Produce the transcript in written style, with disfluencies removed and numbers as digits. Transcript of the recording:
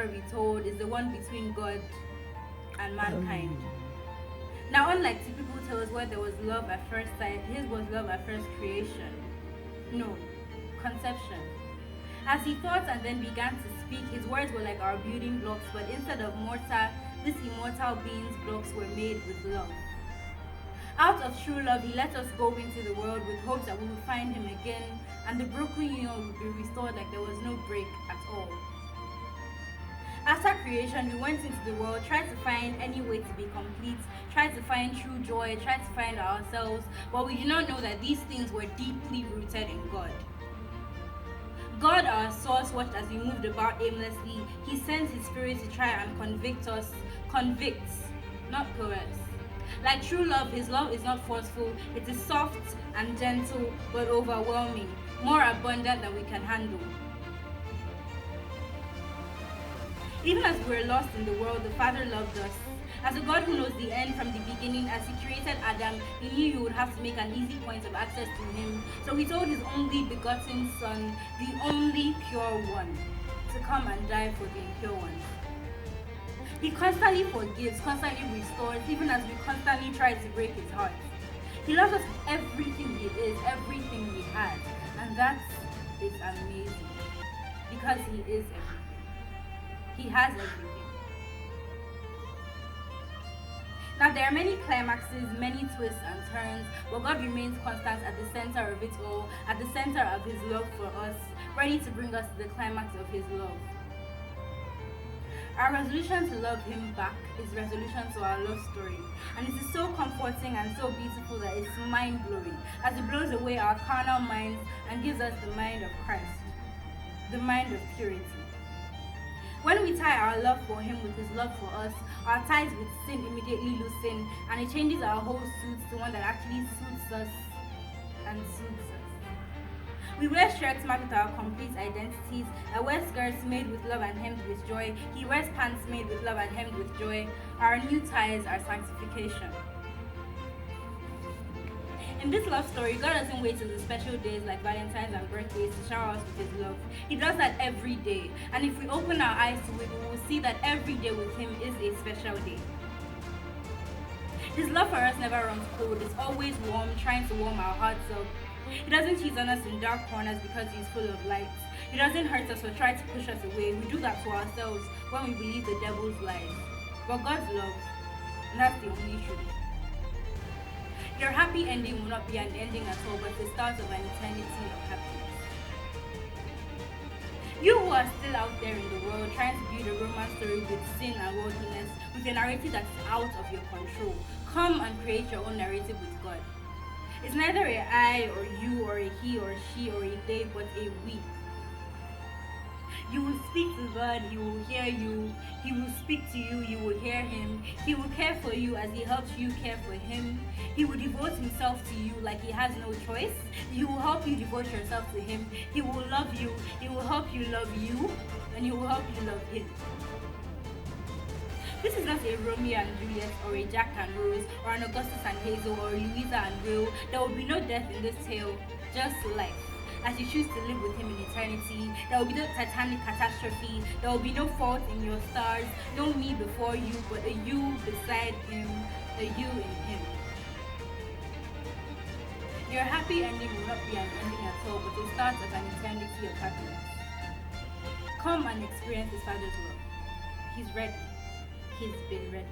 we're told, is the one between God and mankind. Now, unlike typical tales where there was love at first sight, his was love at first creation. No, conception. As he thought and then began to speak, his words were like our building blocks, but instead of mortar, these immortal beings' blocks were made with love. Out of true love, he let us go into the world with hopes that we would find him again, and the broken union would be restored like there was no break at all. After creation, we went into the world, tried to find any way to be complete, tried to find true joy, tried to find ourselves, but we did not know that these things were deeply rooted in God. God, our source, watched as we moved about aimlessly. He sent his spirit to try and convict us. Convicts, not coerce. Like true love, his love is not forceful. It is soft and gentle, but overwhelming, more abundant than we can handle. Even as we were lost in the world, the Father loved us. As a God who knows the end from the beginning, as he created Adam, he knew he would have to make an easy point of access to him. So he told his only begotten Son, the only pure one, to come and die for the impure ones. He constantly forgives, constantly restores, even as we constantly try to break his heart. He loves us with everything he is, everything he has, and that is amazing, because he is everything. He has everything. Now, there are many climaxes, many twists and turns, but God remains constant at the center of it all, at the center of his love for us, ready to bring us to the climax of his love. Our resolution to love him back is resolution to our love story, and it is so comforting and so beautiful that it's mind-blowing, as it blows away our carnal minds and gives us the mind of Christ, the mind of purity. When we tie our love for him with his love for us, our ties with sin immediately loosen, and it changes our whole suits to one that actually suits us and suits us. We wear shirts marked with our complete identities. I wear skirts made with love and hemmed with joy. He wears pants made with love and hemmed with joy. Our new ties are sanctification. In this love story, God doesn't wait till the special days like Valentine's and birthdays to shower us with his love. He does that every day. And if we open our eyes to it, we will see that every day with him is a special day. His love for us never runs cold. It's always warm, trying to warm our hearts up. He doesn't tease on us in dark corners because he's full of light. He doesn't hurt us or try to push us away. We do that to ourselves when we believe the devil's lies. But God's love, and that's the only truth. Your happy ending will not be an ending at all, but the start of an eternity of happiness. You who are still out there in the world trying to build a romance story with sin and worldliness, with a narrative that's out of your control, come and create your own narrative with God. It's neither a I or you or a he or she or a they, but a we. You will speak to God, he will hear you. He will speak to you, you will hear him. He will care for you as he helps you care for him. He will devote himself to you like he has no choice. He will help you devote yourself to him. He will love you. He will help you love you. And he will help you love him. This is not a Romeo and Juliet or a Jack and Rose or an Augustus and Hazel or a Louisa and Will. There will be no death in this tale, just life. As you choose to live with him in eternity, there will be no Titanic catastrophe. There will be no fault in your stars, no me before you, but a you beside him, a you in him. Your happy ending will not be an ending at all, but the start of an eternity of happiness. Come and experience his Father's love. He's ready. He's been ready.